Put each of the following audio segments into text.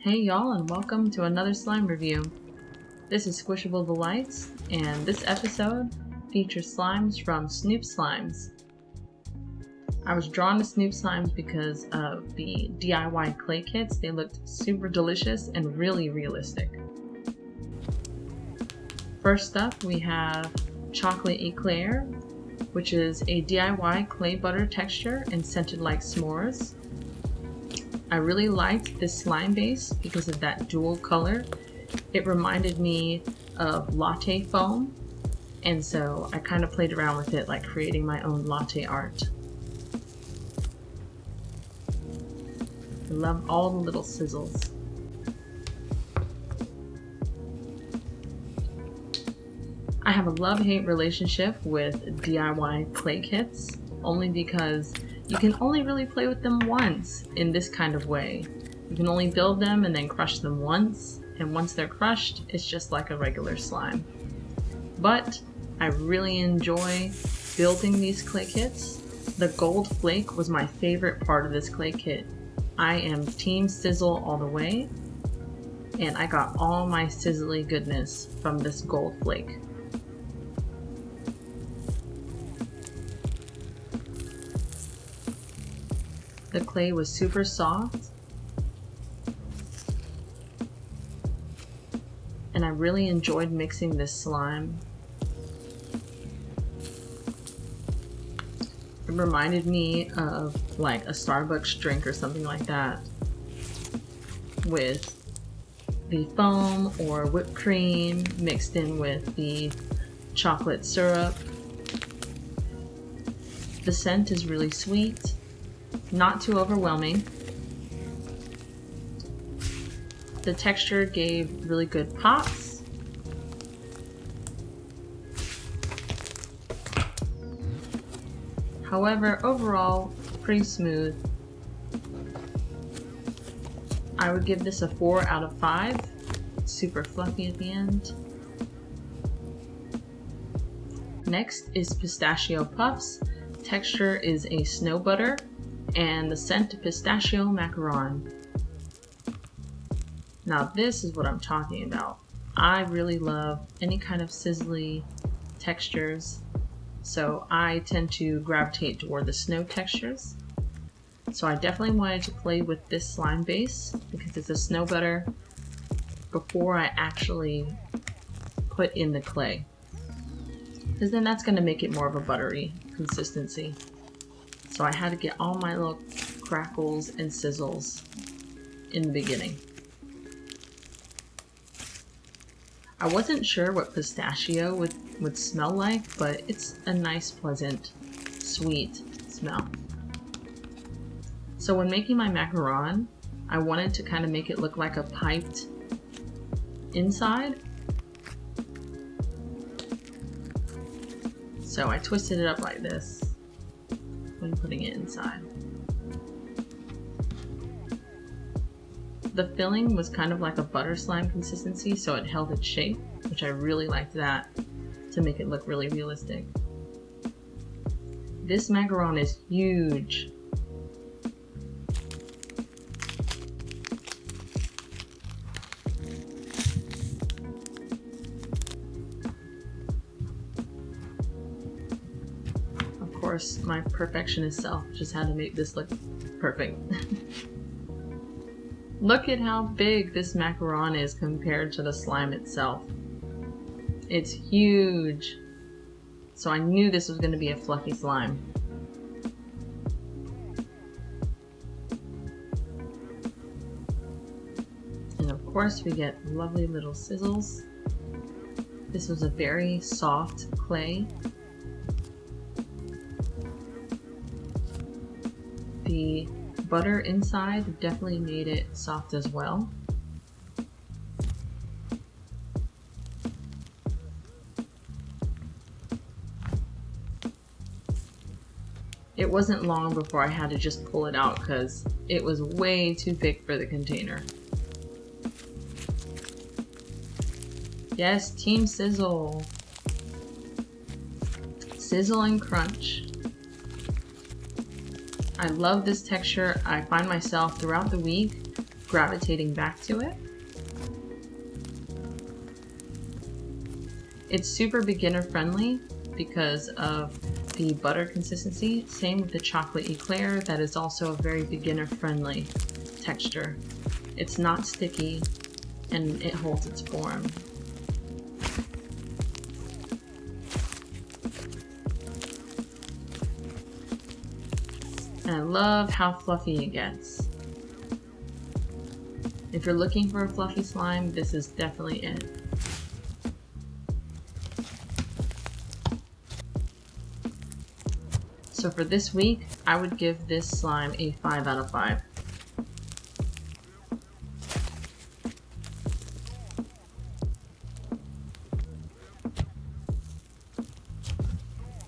Hey y'all, and welcome to another slime review. This is Squishable Delights, and this episode features slimes from Snoop Slimes. I was drawn to Snoop Slimes because of the DIY clay kits. They looked super delicious and really realistic. First up, we have Chocolate Eclair, which is a DIY clay butter texture and scented like s'mores. I really liked this slime base because of that dual color. It reminded me of latte foam, and so I kind of played around with it, like creating my own latte art. I love all the little sizzles. I have a love-hate relationship with DIY clay kits, only because you can only really play with them once in this kind of way. You can only build them and then crush them once, and once they're crushed, it's just like a regular slime. But I really enjoy building these clay kits. The gold flake was my favorite part of this clay kit. I am Team Sizzle all the way, and I got all my sizzly goodness from this gold flake. The clay was super soft, and I really enjoyed mixing this slime. It reminded me of like a Starbucks drink or something like that, with the foam or whipped cream mixed in with the chocolate syrup. The scent is really sweet. Not too overwhelming. The texture gave really good pops. However, overall, pretty smooth. I would give this a 4 out of 5. Super fluffy at the end. Next is Pistachio Puffs. Texture is a snow butter, and the scent pistachio macaron. Now this is what I'm talking about. I really love any kind of sizzly textures, so I tend to gravitate toward the snow textures. So I definitely wanted to play with this slime base because it's a snow butter before I actually put in the clay, because then that's going to make it more of a buttery consistency. So I had to get all my little crackles and sizzles in the beginning. I wasn't sure what pistachio would smell like, but it's a nice, pleasant, sweet smell. So when making my macaron, I wanted to kind of make it look like a piped inside. So I twisted it up like this when putting it inside. The filling was kind of like a butter slime consistency, so it held its shape, which I really liked that to make it look really realistic. This macaron is huge. Of course, my perfectionist self just had to make this look perfect. Look at how big this macaron is compared to the slime itself. It's huge. So I knew this was going to be a fluffy slime. And of course we get lovely little sizzles. This was a very soft clay. The butter inside definitely made it soft as well. It wasn't long before I had to just pull it out because it was way too big for the container. Yes, Team Sizzle. Sizzle and crunch. I love this texture. I find myself throughout the week gravitating back to it. It's super beginner friendly because of the butter consistency. Same with the chocolate Eclair, that is also a very beginner friendly texture. It's not sticky and it holds its form. And I love how fluffy it gets. If you're looking for a fluffy slime, this is definitely it. So for this week, I would give this slime a 5 out of 5.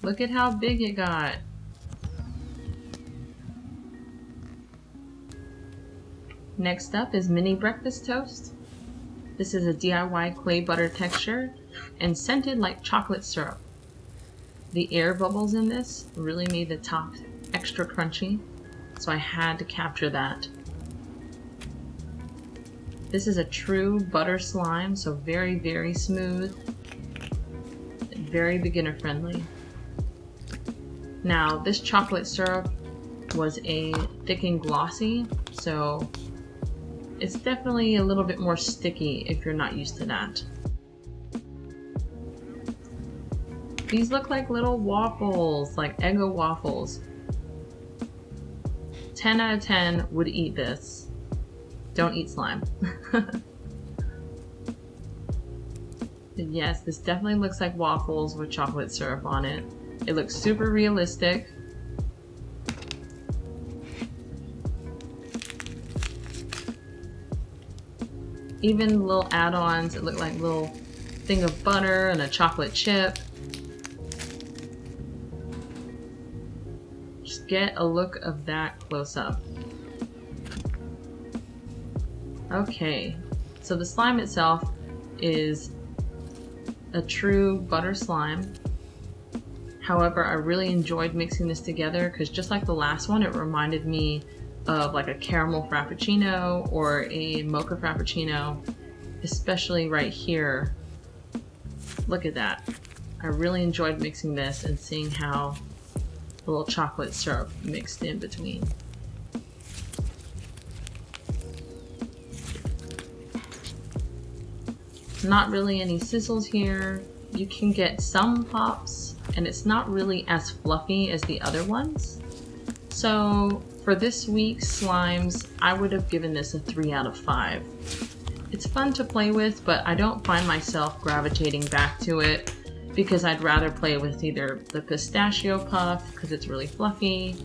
Look at how big it got. Next up is mini breakfast toast. This is a DIY clay butter texture and scented like chocolate syrup. The air bubbles in this really made the top extra crunchy, so I had to capture that. This is a true butter slime, so very, very smooth, very beginner friendly. Now, this chocolate syrup was a thick and glossy, so it's definitely a little bit more sticky if you're not used to that. These look like little waffles, like Eggo waffles. 10 out of 10 would eat this. Don't eat slime. But yes, this definitely looks like waffles with chocolate syrup on it. It looks super realistic. Even little add-ons, it looked like a little thing of butter and a chocolate chip. Just get a look of that close up. Okay, so the slime itself is a true butter slime. However, I really enjoyed mixing this together because just like the last one, it reminded me of like a caramel frappuccino or a mocha frappuccino, especially right here. Look at that. I really enjoyed mixing this and seeing how the little chocolate syrup mixed in between. Not really any sizzles here. You can get some pops, and it's not really as fluffy as the other ones. So for this week's slimes, I would have given this a 3 out of 5. It's fun to play with, but I don't find myself gravitating back to it because I'd rather play with either the Pistachio Puff because it's really fluffy,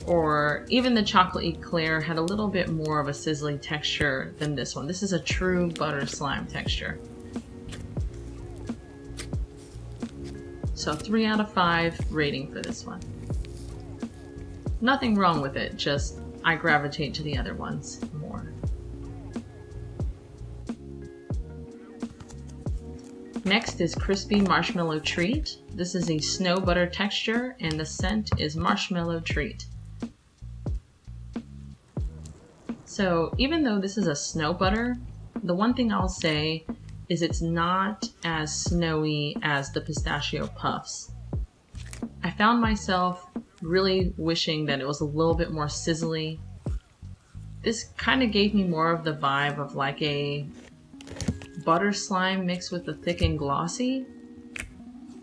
or even the chocolate Eclair had a little bit more of a sizzly texture than this one. This is a true butter slime texture. So 3 out of 5 rating for this one. Nothing wrong with it, just I gravitate to the other ones more. Next is Krispy Marshmallow Treat. This is a snow butter texture and the scent is Marshmallow Treat. So even though this is a snow butter, the one thing I'll say is it's not as snowy as the Pistachio Puffs. I found myself really wishing that it was a little bit more sizzly. This kind of gave me more of the vibe of like a butter slime mixed with the thick and glossy.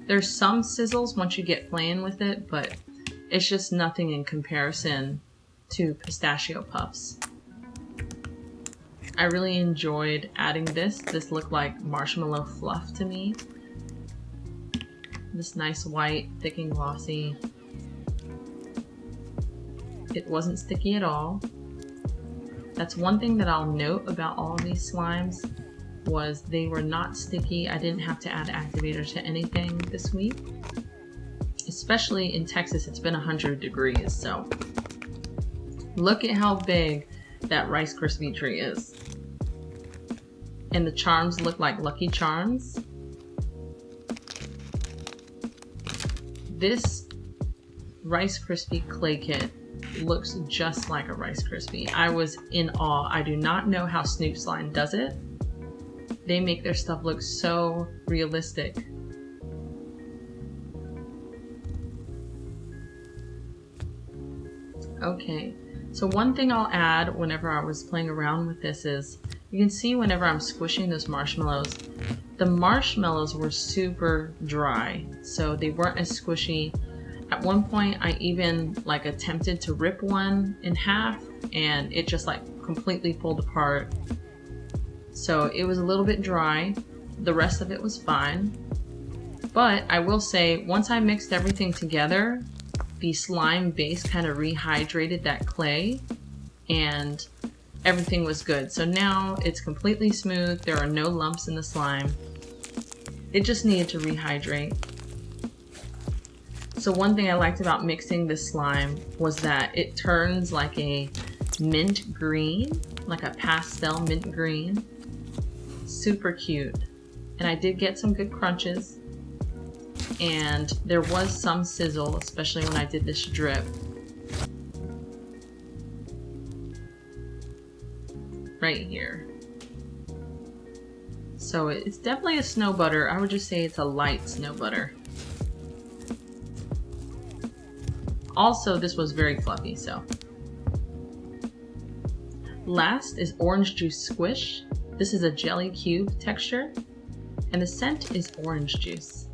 There's some sizzles once you get playing with it, but it's just nothing in comparison to Pistachio Puffs. I really enjoyed adding this. This looked like marshmallow fluff to me. This nice white, thick and glossy. It wasn't sticky at all. That's one thing that I'll note about all of these slimes was they were not sticky. I didn't have to add activator to anything this week. Especially in Texas, it's been 100 degrees, so look at how big that Rice Krispie tree is. And the charms look like Lucky Charms. This Rice Krispie clay kit looks just like a Rice Krispie. I was in awe. I do not know how Snoop Slime does it. They make their stuff look so realistic. Okay, so one thing I'll add whenever I was playing around with this is, you can see whenever I'm squishing those marshmallows, the marshmallows were super dry, so they weren't as squishy. At one point I even like attempted to rip one in half and it just like completely pulled apart. So it was a little bit dry. The rest of it was fine. But I will say, once I mixed everything together, the slime base kind of rehydrated that clay and everything was good. So now it's completely smooth. There are no lumps in the slime. It just needed to rehydrate. So one thing I liked about mixing this slime was that it turns like a mint green, like a pastel mint green. Super cute. And I did get some good crunches. And there was some sizzle, especially when I did this drip. Right here. So it's definitely a snow butter. I would just say it's a light snow butter. Also, this was very fluffy, so. Last is orange juice squish. This is a jelly cube texture, and the scent is orange juice.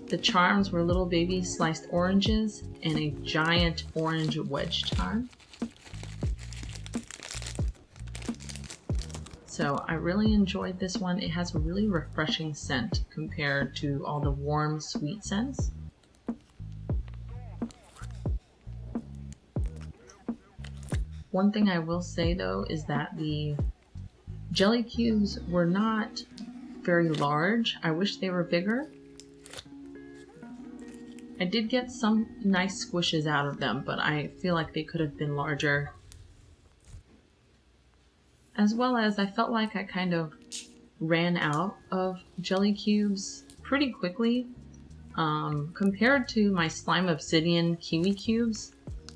The charms were little baby sliced oranges and a giant orange wedge charm. So I really enjoyed this one. It has a really refreshing scent compared to all the warm, sweet scents. One thing I will say though is that the jelly cubes were not very large. I wish they were bigger. I did get some nice squishes out of them, but I feel like they could have been larger. As well as I felt like I kind of ran out of jelly cubes pretty quickly. Compared to my Slime Obsidian kiwi cubes,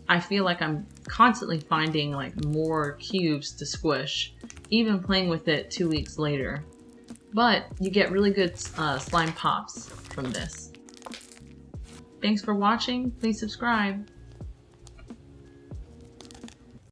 I feel like I'm constantly finding like more cubes to squish, even playing with it 2 weeks later. But you get really good slime pops from this. Thanks for watching. Please subscribe.